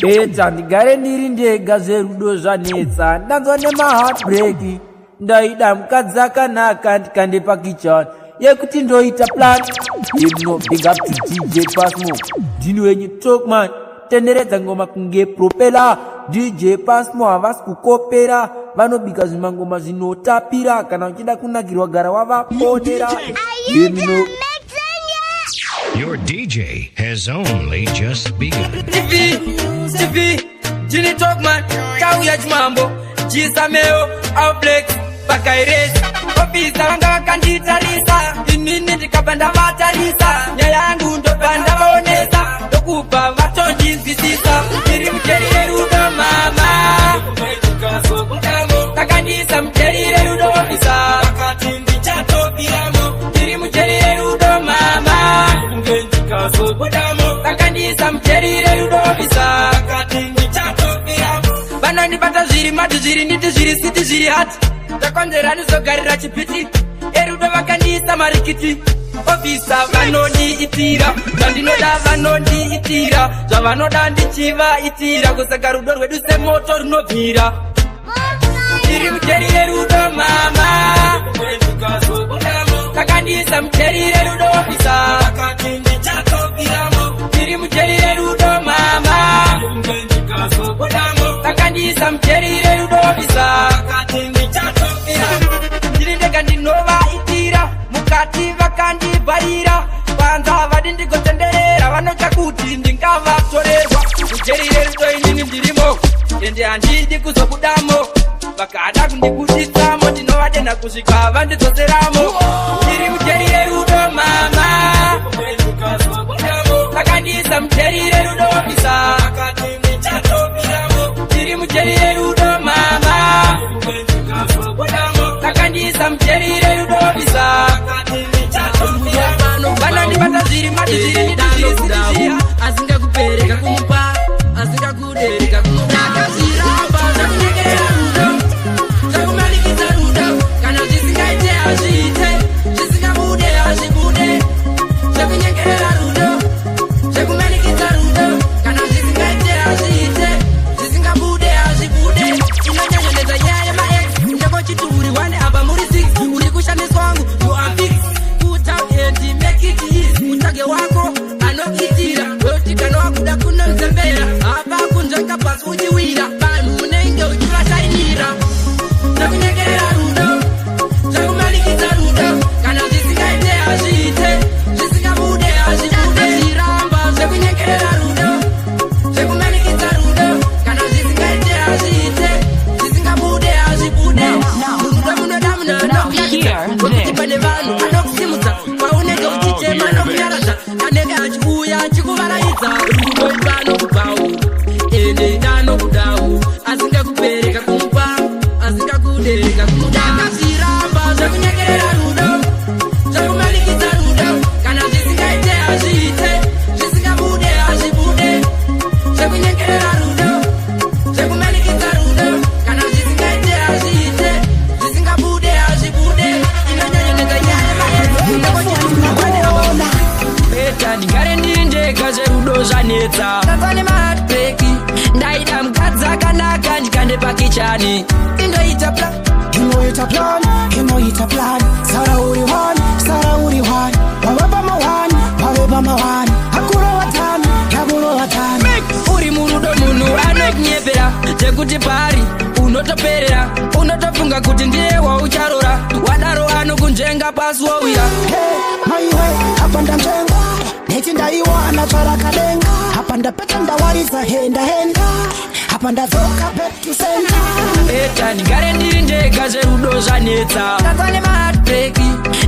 Beta ndigare ndiri ndega zverudo zvanetsa ndanzwa nemaheartbreak ndaida mukadzi akanaka ndikandepa kichani yekuti ndoita plan big up to DJ Pasmo ndini wenyu Talkman tenderedza ngoma kunge propela DJ Pasmo havasi kukopera vanobika zvimangoma zvinotapira kana uchida kunakirwa gara wavaponera Your DJ has only just begun. TV, Jini Talkman, Kauya Jumambo, Jisameo, Outbreak, Bakaires, Officer Wanga Kandita Lisa, Inini Kabanda Matalisa, Yayangu Ndopanda Bonesa, Dokupa Vatonji Visisa, Irim Kerudo Mama, Takandisa Mkeri Rudo Officer, Katindi Chato Piramo, Irim Kerudo Mama, Takandisa Mkeri Rudo Officer, Katindi Chato Piramo, Banani Bata Ziri Matu Ziri Niti Ziri City Ziri Hat, Takonderani Zogarira Chipiti, Erudo Vakandisa Marikiti, Officer Vanoni Itira, Dandinoda Vanoni Itira, Javanoda Ndichiva Itira, Kusagarudo Weduse Motor Novira. Irim Keri Rudo Mama, Takandisa Mkeri Rudo Officer, Katindi Chato Piramo, Irim Keri Rudo Mama, Takandisa Mkeri Rudo Officer, Katindi Chato Piramo, Jirindega Ndinova Itira, Mukati Vakandi Barira, Panza Vadindi Gotenderera, Vanocha Kuti Ndingava Torerwa, Mkeri Rudo Inini Ndirimo, Ende Anjidi Kuzobudamo, Vakada Kundikutitsamo, Tinovadena Kusika Vandizozeramo, Irim Keri Rudo Mama, Takandisa Mkeri Rudo Officer, Katindi Chato Piramo, Irim Keri Rudo Mama, Takandisa Mkeri Rudo Officer, Katindi Chato Piramo, Banani Bata Ziri Mati Ziri Niti Ziri Siti Azinga Kupereka Kumupa, Azinga Kudereka Kumupa, Ziramba, Zakunyekera Rudo, Zakumalikiza Rudo, Kana Zisingaite Azite, Zisingabude Azibude, Zakunyekera Rudo, Zakumalikiza Rudo, Kana Zisingaite Azite, Zisingabude Azibude, Inanyanyeleza yaya ma ex, Ndako chituri wane aba muri 6, Urikusha swangu, you are fixed, Put out and make it easy, Utage wako, anokitira, Wetikano wakuda kuna mzembera, Hapa kunjaka pas ujiwira, Panu unenge ujula shainira, Zakunyekera Rudo, Zakumalikiza Rudo, Kana Zisingaite Azite, Zisingabude Azibude, Ziramba, Zakunyekera Rudo, Zakumalikiza Rudo, Kana Zisingaite Azite, Zisingabude Azibude, Rudo Damna, Wakutipane vanu, Anoksimuta, Paunega Uchichema, Nokyarata, Kanega Achibuya, Chikuvaraita, Rudo Ivano Kupau, Ende Dano Kudau, Azinga Kupereka Kumupa, Azinga Kudereka Kumudaka, Ziramba, Zakunyekera Rudo, Zakumalikiza Rudo, Kana Zisingaite Azite, Zisingabude Azibude, Zakunyekera Rudo, Zakumalikiza Rudo, Kana Zisingaite Azite, Zisingabude Azibude, Inanyanyeleza yaya maye, Ndakochitunakwaneona, Beta ndigare ndiri ndega zverudo zvanetsa, Tanzania heartbreak, ndaida mukadzi akanaka ndikandepa kichani, indoita plan, Inoita plan, Sara uri one, Wababa one, Hakuro watani, uri murudo munhu anokunyepera, Tekuti pari, unotoperera, unotofunga kuti ndiye waucharora, Wadaro anokunjenga pasi wowira. Hey, maiwe, hapa ndamjenga, Neti ndaiwana tsvara kadenga, Hapa ndapeta ndawarisa henda, Hapa ndazoka back to center. Beta ndigare ndiri ndega zverudo zvanetsa, Tanzania heartbreak,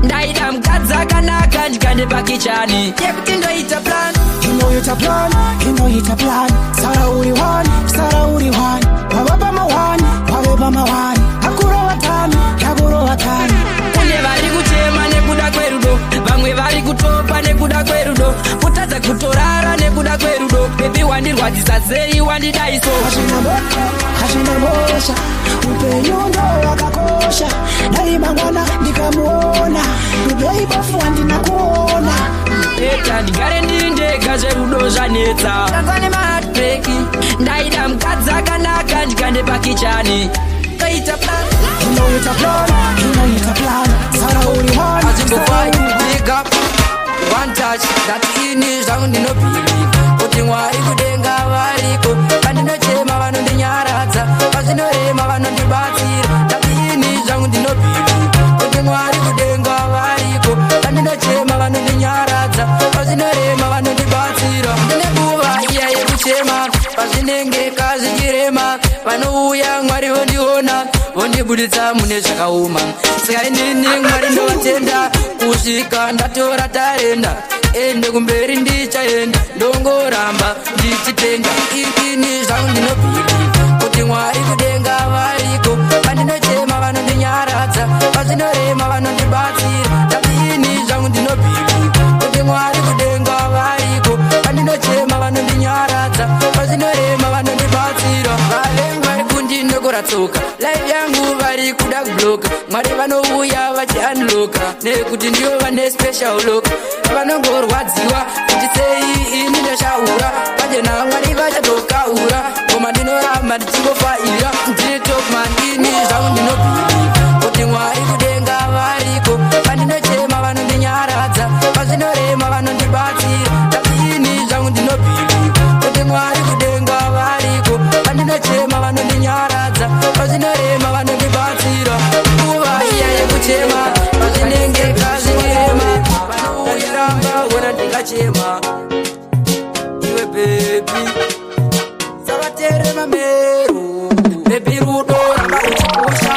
ndaida mukadzi akanaka ndikandepa kichani, Yekuti ndoita plan, Inoita plan, Sara uri one, Wababa one, Hakuro watani, Kune vari kuchema nekuda kwerudo, Vamwe vari kutopa nekuda kwerudo, Kutadza kutorara nekuda kwerudo, Baby wandirwadzisa sei wandidaiso, Hashina bosha, upenyu ndo wakakosha, Daima mwana ndikamuona, Ubeibofu ndinakuona. Beta ndigare ndiri ndega zverudo zvanetsa, Tanzania heartbreak, kande pakichani kaita plan. You know it's a plan, you know it's a plan. Sana only one. As you go by, big up, one touch. That in is down in no believe. Putting wari kudenga wariko. And no chema vano di nyaraza. As no ema vano di batir. That in is down in no believe. Putting wari kudenga wariko. And no chema vano di nyaraza. As no ema vano di batir. Dine buva iya ye kuchema. Pazinenge kazi jirema. Vano uya ngwari vondi ona. Vondi budita mune shakauma. Sky nini ngwari ndo tenda. Kusika ndatora tarenda. Ende kumberi ndichaenda. Ndongo ramba ndichitenga. Ikini zangu ndinopili. Kuti mwari kudenga variko. Pandino chema vano ndinyaradza. Pazino rema vano ndibatsira. Tabini zangu ndinopili. Kuti mwari kudenga variko. Pandino chema vano ndinyaradza. Pazino rema vano ndibatsira. Valenga rikundi ndokoratsoka. Life yangu vari kuda kubloka. Mwari vanouya vachi unlocka. Nekuti ndiyo vane special look. Vanongorwadziwa kuti sei ini ndashaura. Pachena mwari vachatokaura. Koma ndinoramba ndichimbofaira. Ndine top man ini zvangu ndinobhili. Kuti mwari kudenga variko. Pandinochema vanondinyaradza. Pazvinorema vanondibatsira. Tabini zvangu ndinobhili. Kuti mwari kudenga variko. Pandinochema vanondinyaradza. Pazvinorema vanondibatsira. Kuva iya yekuchema. Pazvinenge kazvirema. Vanouiramba wona ndingachema. Iwe baby. Savatere mameru. Baby rudo ramba uchipusha.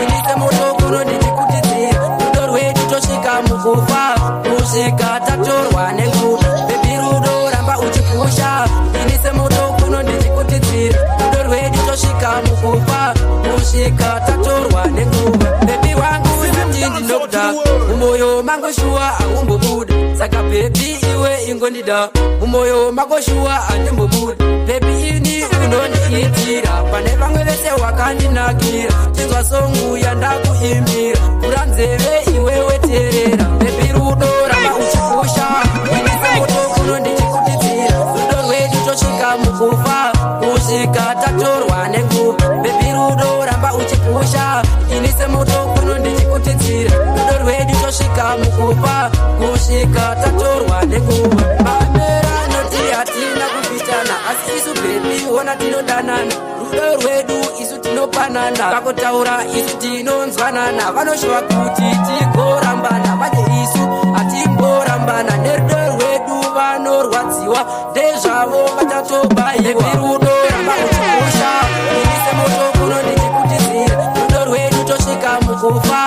Inise moto kuno ndichikutitsira. Rudo rwedu tosvika mukufa. Kusvika tatorwa nenguva. Baby rudo ramba uchipusha. Inise moto kuno ndichikutitsira. Rudo rwedu tosvika mukufa. Kusvika tatorwa nenguva. Baby wangu kuti ndinokuda. Umoyo mangu shuwa aumbobuda. Saka baby iwe ingondida. Umoyo mangu shuwa andimbobuda. Baby ini unondiitira. Pane vamwe vese wakandinakira. Chinzwa songu yandakuimbira. Kura nzeve iwe weterera. Baby rudo ramba uchipusha. Inise moto kuno ndichikutitsira. Rudo rwedu tosvika mukufa. Kusvika tatorwa nenguva. Baby rudo ramba uchipusha. Inise moto kuno ndichikutitsira. Rudo rwedu tosvika mukufa. Kusvika tatorwa nenguva. Mamera noti hatina kupitana. Asi isu baby ona tinodanana. Rudo rwedu isu tinopanana. Kakotaura isu tinonzwanana. Vanoshuva kuti tigorambana. Manje isu hatingorambana. Nerudo rwedu vanorwadziwa. Ndezvavo vatatobayiwa. Baby rudo ramba uchipusha. Inise moto kuno ndichikutitsira. Rudo rwedu tosvika mukufa.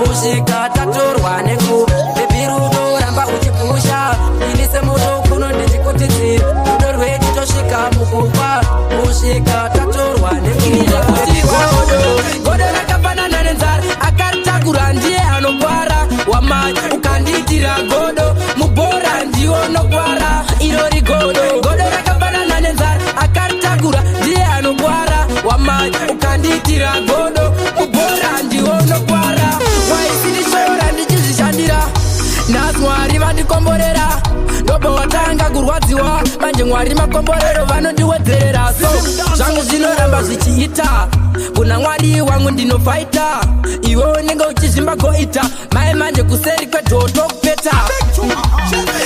Kusvika tatorwa nenguva. Baby rudo ramba uchipusha. Inise moto kuno ndichikutitsira. Rudo rwedu tosvika mukufa. Kusvika tatorwa nenguva. Godo rakafanana nenzara. Akaritakura ndiye anogwara. Wamai ukandiitira godo. Mubhora ndiwo nogwara. Irori godo. Godo rakafanana nenzara. Akaritakura ndiye anogwara. Wamai ukandiitira godo. Mubhora ndiwo nogwara. Waisinishora ndichizvishandira. Nhasi Mwari vandikomborera. Ndobva watanga kurwadziwa. Manje Mwari makomborero vanondiwedzerera. So zvangu zvinoramba zvichiita. Kuna Mwari wangu ndinofaita. Iwe unenge uchizvimba goita. Mai manje kuseri kwedhoto kupeta.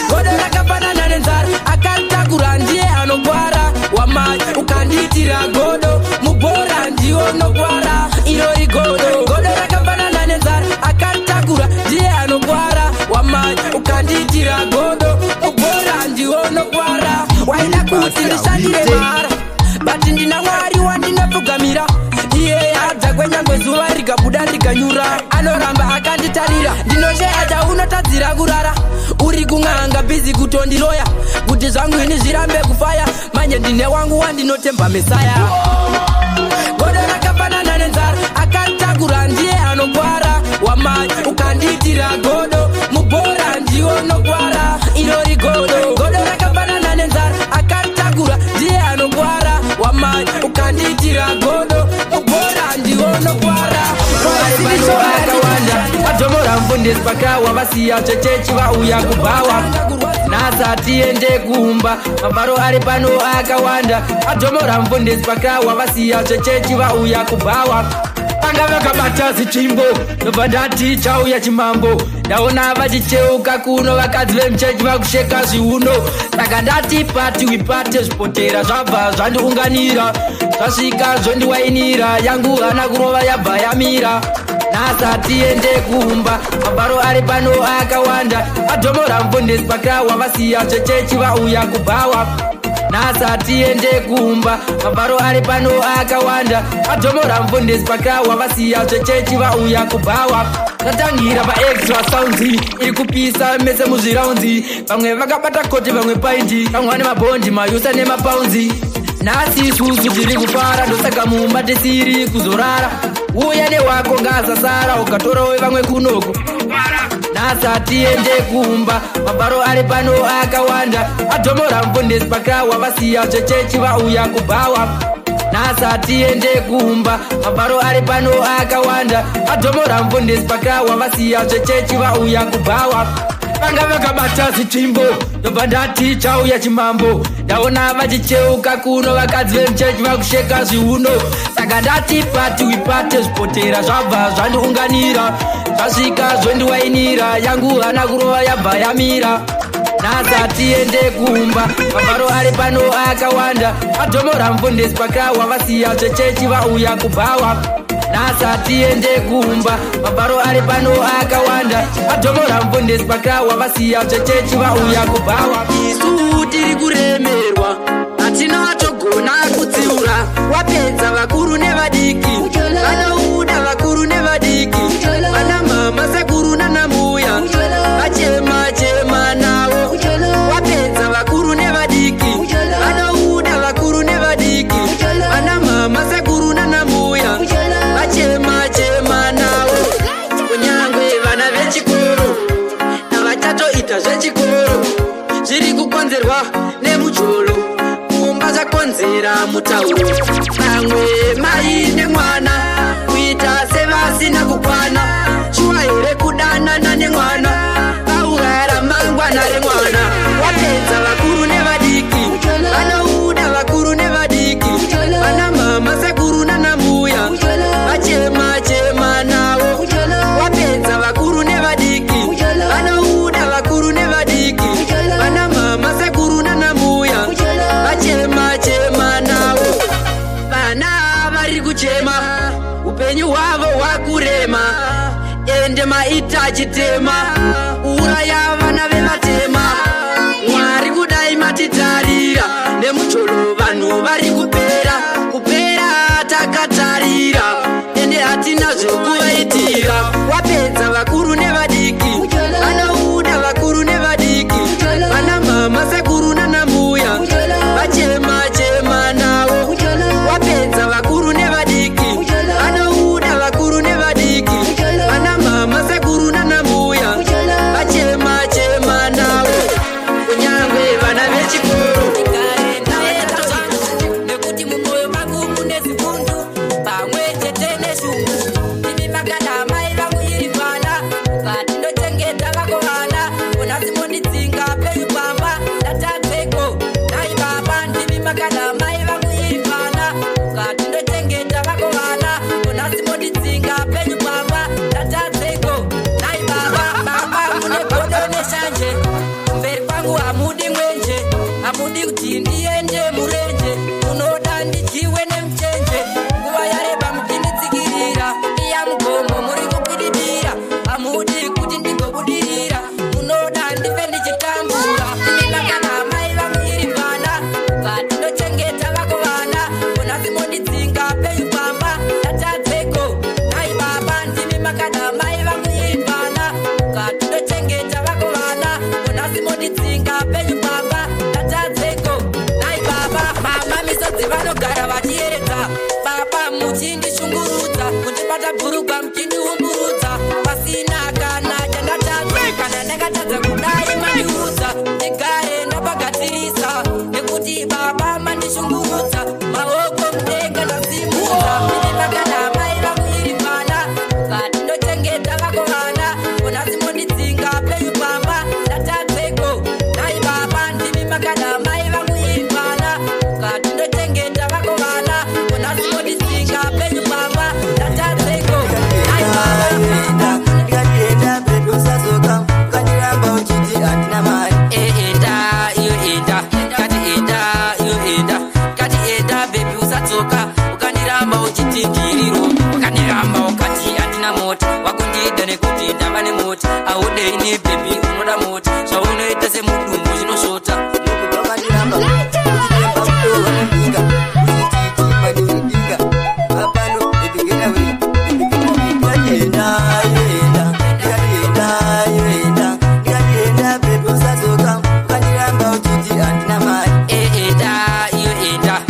Godo rakafanana nenzara. Akaritakura ndiye anogwara. Wamai ukandiitira godo. Mubhora ndiwo nogwara. Irori godo. Godo rakafanana nenzara. Akaritakura ndiye anogwara. Wamai ukandiitira godo. Mubhora ndiwo nogwara. Waida kuti ndishandire mara. Bati ndina Mwari wandinopfugamira. Iye adza kwenyangwe zuva rikabuda rikanyura. Anoramba akanditarira. Ndinosheya chaunotadzira kurara. Uri kung'anga bizi kutondiroya. Kuti zvangu ini zvirambe kufaya. Manje ndine wangu wandinotemba Mesaya. Godo rakafanana nenzara. Akaritakura ndiye anogwara. Wamai ukandiitira godo. Mubhora ndiwo nogwara. Irori godo. Godo rakafanana nenzara. Akaritakura ndiye anogwara. Wamai ukandiitira godo. Mubhora ndiwo nogwara. Akawanda. Atomora mfundisi pakawa. Vasiya chechechi vauya kubhawa. nasati ende kumba mabharo ari pano akawanda adhomora mufundisi pakawa vasiya zvechechi vauya kubhawa vanga vakabata zichimbo ndobva ndati chauya chimambo ndaona vachicheuka kuno vakadzi vemuchechi vakusheka zviuno saka ndati pati wipate zvipotera zvabva zvandiunganira zvasvika zvondiwainira yangu hana kurova yabva yamira nasati ende kumba mabharo ari pano akawanda adhomora mufundisi pakawa vasiya zvechechi vauya kubhawa nasati ende kumba mabharo ari pano akawanda adhomora mufundisi pakawa vasiya zvechechi vauya kubhawa tatangira paextra sounds iri kupisa mese muzviraunzi vamwe vakabata koti vamwe paindi vamwe vane mabhondi mayusa nemapaunzi nhasi isusu tiri kufara ndosaka mumba tisiri kuzorara uya newako ngazasara ukatorawo vamwe kunoko nasati ende kumba mabharo ari pano akawanda adhomora mufundisi pakawa vasiya zvechechi vauya kubhawa nasati ende kumba mabharo ari pano akawanda adhomora mufundisi pakawa vasiya zvechechi vauya kubhawa vanga vakabata zichimbo ndobva ndati chauya chimambo ndaona vachicheuka kuno vakadzi vemuchechi vakusheka zviuno saka ndati pati wipate zvipotera zvabva zvandiunganira zvasvika zvondiwainira yangu hana kurova yabva yamira nasati ende kumba mabharo ari pano akawanda adhomora mufundisi pakawa vasiya zvechechi vauya kubhawa nasati ende kumba mabharo ari pano akawanda adhomora mufundisi pakawa vasiya zvechechi vauya kubhawa isu tiri kuremerwa hatina vatogona kutsiura wapedza vakuru nevadiki vanouda vakuru nevadiki vana mama sekuru nanambuya vachema chema navo wapedza vakuru nevadiki vanouda vakuru nevadiki vana mama sekuru nanambuya vachema chema navo kunyangwe vana vechikoro navachatoita zvechikoro zviri kukonzerwa nemujolo kumba zvakonzera mutauro vamwe mai nemwana kuita sevasina kukwana shuwa here kudanana nemwana vaurayara mangwana remwana wapedza vakuru nevadiki vanouda vakuru nevadiki vana mama sekuru nanambuya vachema chema navo wapedza vakuru nevadiki vanouda vakuru nevadiki vana mama sekuru nanambuya vachema chema navo vana vari kuchema upenyu hwavo hwakurema ende maita chitema uraya vana vevatema mwari kudai matitarira nemucholo vanhu vari kupera takatarira ende hatina zvokuvaitira wapedza vakuru nevadiki vanouda vakuru nevadiki vana mama sekuru nanambuya vachema chema navo wapedza vakuru nevadiki vanouda vakuru nevadiki vana mama sekuru nanambuya vachema chema navo kunyangwe vana vechikoro nekuti mumwoyo mangu mune zipundu pamwe chete neshungu imi makada mai vangu iri vana ukati ndochengeta vako vana ona simondidzinga penyu pamba ndatadzeko nai baba ndimi makada mai vangu iri vana ukati ndochengeta vako vana ona simondidzinga penyu pamba ndatadzeko nai baba mune godo neshanje mberi kwangu hamudi mwenje hamudi kuti ndiende murenje munoda ndichiwe nemuchenje nguva yareba mukinditsikirira iya mugomo muri kukwidibira hamudi kuti ndigobudirira munoda ndive ndichitambura ndinakana mai vangu iri vana ukati ndochengeta vako vana ona simondidzinga penyu pamba ndatadzeko nai baba ndimi makada mai vangu iri vana ukati ndochengeta vako vana ona simondidzinga penyu pamba ndatadzeko nai baba mama misodzi vanogara vachiyere satsoka tinochengeta vako vana ona simondisinga penyu baba tatadzeko ai baba Enda baby usatsoka ukandiramba uchiti handina mari enda iyo enda kati enda baby usatsoka ukandiramba uchiti ngiriro ukandiramba ukati handina moti wakundida nekuti ndava nemoti audeini baby unoda moti zvaunoita semudumbu zvinosvota ukandiramba uchiremba kutowa ndinga uchiti madinga apano baby get away Enda baby usatsoka ukandiramba uchiti handina mari enda iyo enda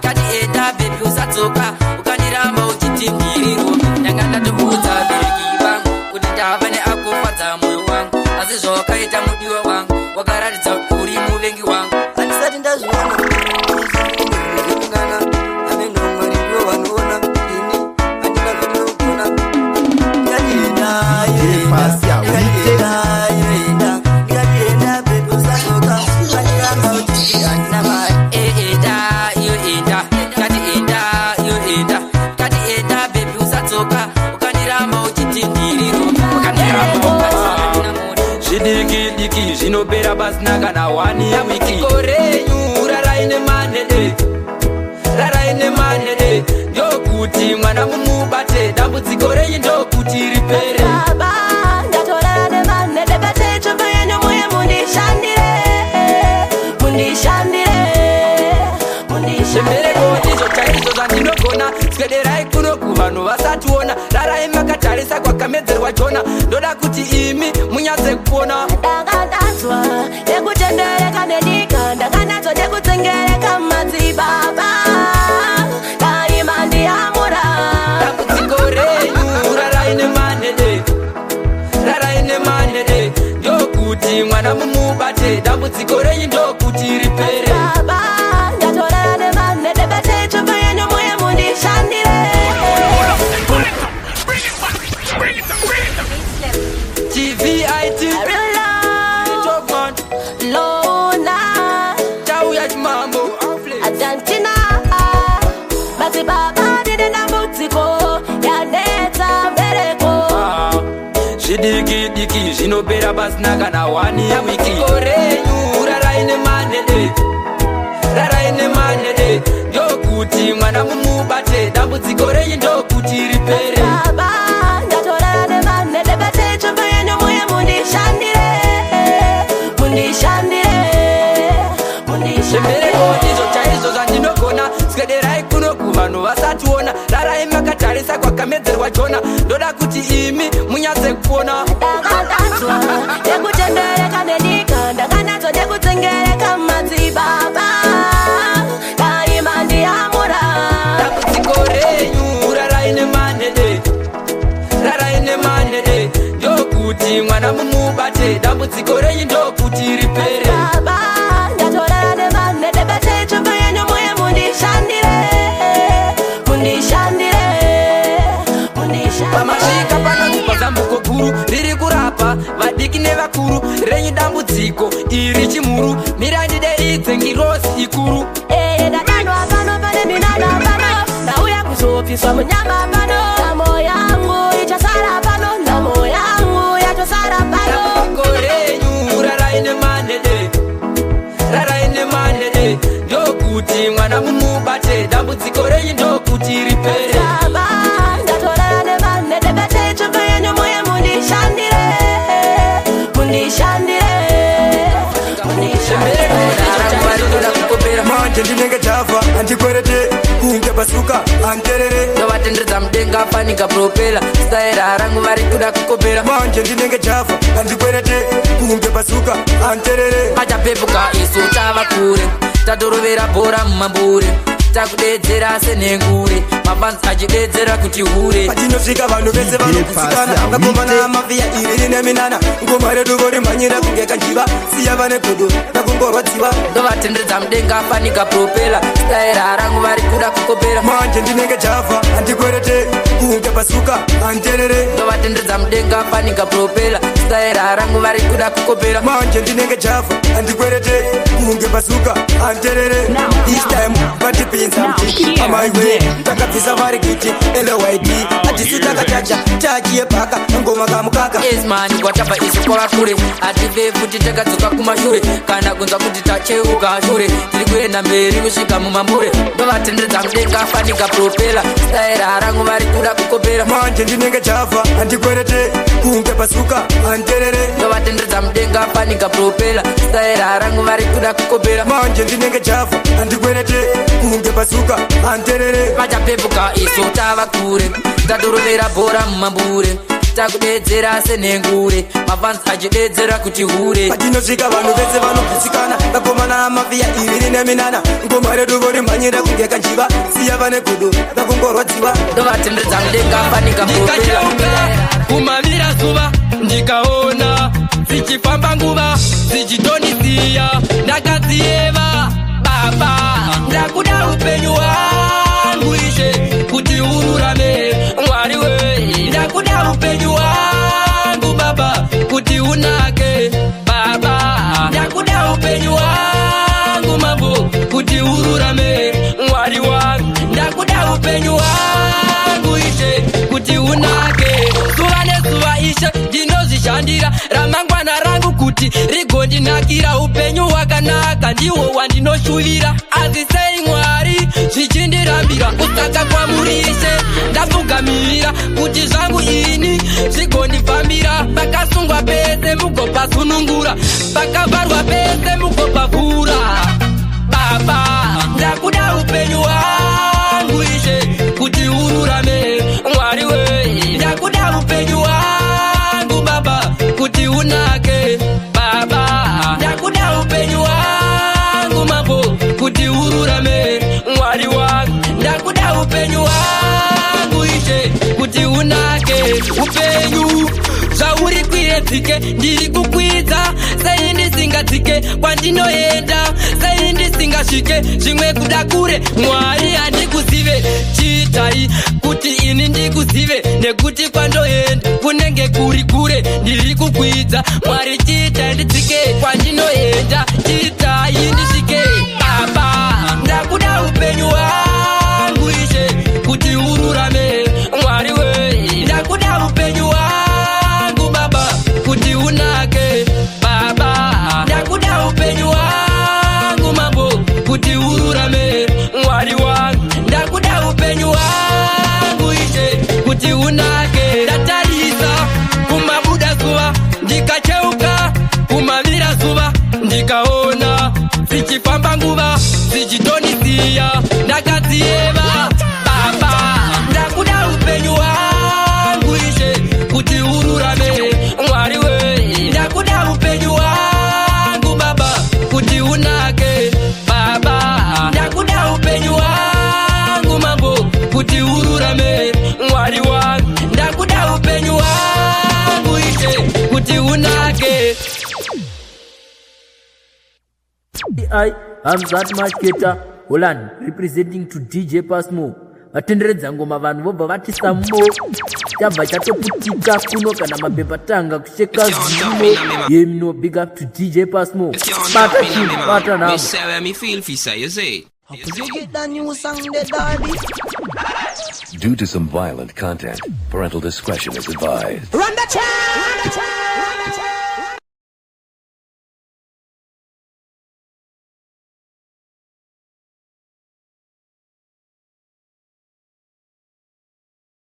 kati enda baby usatsoka ukandiramba uchiti ngiriro ndanga ndatoudza vabereki vangu kuti ndava neakufadza mwoyo wangu asi zvawakaita mudiwa wangu wakaratidza kuti uri muvengi wangu handisati ndazviona zvinongana amenomwari ndiwo vanoona ini handina zvatinogona ngatienda baby usatsoka ukandiramba uchiti handina mari enda iyo enda kati enda baby usatsoka ukandiramba uchiti ngiriro ukandiramba ukati zvidiki zvinopera pasina kana wani yawiki korenyu raraine manede ndokuti mwana mumubate dambudziko renyu ndokuti ripere baba ndatorana nemanede patecho penyu muye mundishandire zvemereko ndizvo chaizvo zvandinogona swederai kuno kuvanhu vasationa rarai makatarisa kwakamedzerwa jona ndoda kuti imi munyatse kupona ndakandatswa nekutendereka nedika ndakandatswa nekutsengereka madzibaba kaima ndiyamura dambudziko renyu raraine manede ndokuti mwana mumubate dambudziko renyu ndokuti ripere baba ndatorana nemanede patecho penyu muye mundishandire tvit topman lona tauya chimambo adantina basi baba ndine dambudziko yanetsa mbereko zvidiki zvinopera pasina kana wani yawiki korenyu raraine manede ndokuti mwana mumubate dambudziko renyu ndokuti ripere baba ndatorana nemanede patecho penyu muye zvemereko ndizvo chaizvo zvandinogona swederai kuno kuvanhu vasationa rarai makatarisa kwakamedzerwa jona ndoda kuti imi munyatse kupona ndakandatswa nekutendereka nedika ndakandatswa nekutsengereka madzibaba kaima ndiyamura dambudziko renyu raraine manede ndokuti mwana mumubate dambudziko renyu ndokuti ripere baba ndatorana nemanede patecho penyu muye pamasvika panonzi pazambuko guru riri kurapa vadiki nevakuru renyu dambudziko iri chimhuru mirandideidze ngirosi ikuru ndadanwa pano pane minana pano ndauya kuzopiswa munyama pano ndamo yangu ichasara pano ndamo yangu yachosara pano dambudziko renyu raraine manede ndokuti mwana mumubate dambudziko renyu ndokuti ripere baba ndatorana nemanede patecho penyu muye mundishandire manje ndinenge ndava handikwerete kunge pasuka anterere ndovatenderedza mudenga afanika propela staira rangu vari kuda kukopera manje ndinenge ndava handikwerete kunge pasuka anterere achapepuka isu tava kure tatorovera bhora mumambure takudedzera senhengure mafanzi achidedzera kuti hure patinosvika vanhu vese vanokutsikana vakomana mavhiya iri neminana ngoma redu vorimhanyira kunge kanjiva siya vane godo rakungorwadziva ndovatenderedza mudenga afanika propela staira rangu vari kuda kukopera manje ndinenge ndava handikwerete kunge pasuka anterere ndovatenderedza mudenga afanika propela staira rangu vari kuda kukopera manje ndinenge ndava handikwerete kunge pasuka anterere this time patipinza mtiki amaiwe takabvisa varigiti LYD atisu takachacha chachi yepaka ngoma kamukaka esmani kwataba isu kwakure ative futi takadzoka kumashure kana kunza kuti tacheuka shure tiri kuenda mberi kusvika mumambure ndovatenderedza mudenga afanika propela style harangu vari kuda kukopera manje ndinenge chava andikwerete kunge pasuka anterere ndovatenderedza mudenga afanika propela style harangu vari kuda kukopera manje ndinenge chava andikwerete kunge pasuka anterere pachapepuka isu tava kure tadorovera bhora mumambure takudedzera senhengure mafans achidedzera kuti hure patinosvika vanhu vese vanobvisikana vakomana amavhiya iviri neminana ngoma redu vorimhanyira kunge kanjiva siya vane gudu vakungorwadziwa ndovatenderedza mudenga afanika ndikacheuka kumavira zuva ndikaona zichifamba nguva zichitonisiya ndakadziyeva baba ndakuda upenyu hwangu ishe kuti ururame mwari wei ndakuda upenyu hwangu baba kuti unake baba ndakuda upenyu hwangu mambo kuti ururame mwari wangu ndakuda upenyu hwangu ishe kuti unake zuva nezuva ishe ndinozvishandira ramangwana rangu kuti rigondinakira upenyu hwakanaka ndiwo wandinoshuvira asi sei mwari zvichindirambira kusaka kwamurishe ndapfugamira kuti zvangu ini zvigondifambira pakasungwa pese mugopasunungura pakavharwa pese mugopavhura baba ndakuda upenyu hwangu ishe kuti ururame mwari wei ndakuda upenyu hwangu baba kuti unake baba ndakuda upenyu hwangu mambo kuti ururame mwari wangu ndakuda upenyu hwangu ishe kuti unake upenyu zvauri kuedzike ndiri kukwidza sei ndisingadzike kwandinoenda sei ndisingasvike zvimwe kuda kure mwari handikuzive chiitai kuti ini ndikuzive nekuti kwandoenda kunenge kuri kure ndiri kukwidza mwari chiitai ndidzike kwandinoenda chiitai ndisvike baba ndakuda upenyu hwangu ishe kuti ururame mwari wei ndakuda upenyu hwangu baba kuti unake baba ndakuda upenyu hwangu mambo kuti ururame mwari wangu ndakuda upenyu hwangu ishe kuti unake ndatarisa kumabuda zuva ndikacheuka kumavira zuva ndikaona zichifamba nguva zichitonisiya ndakadziyeva baba ndakuda upenyu hwangu ishe kuti ururame mwari wei ndakuda upenyu hwangu baba kuti unake baba ndakuda upenyu hwangu mambo kuti ururame mwari wangu ndakuda upenyu hwangu ishe kuti unake I'm that much Keta Holland representing to DJ Pasmo. Vatenderedza ngoma vanhu vobva vati samo chabva chatoputika kuno kana mapepa tanga kusheka zino yemno big up to DJ Pasmo bata chini bata namo me feel fi say you say You get that new song, the Darby. Due to some violent content, parental discretion is advised. Run the track!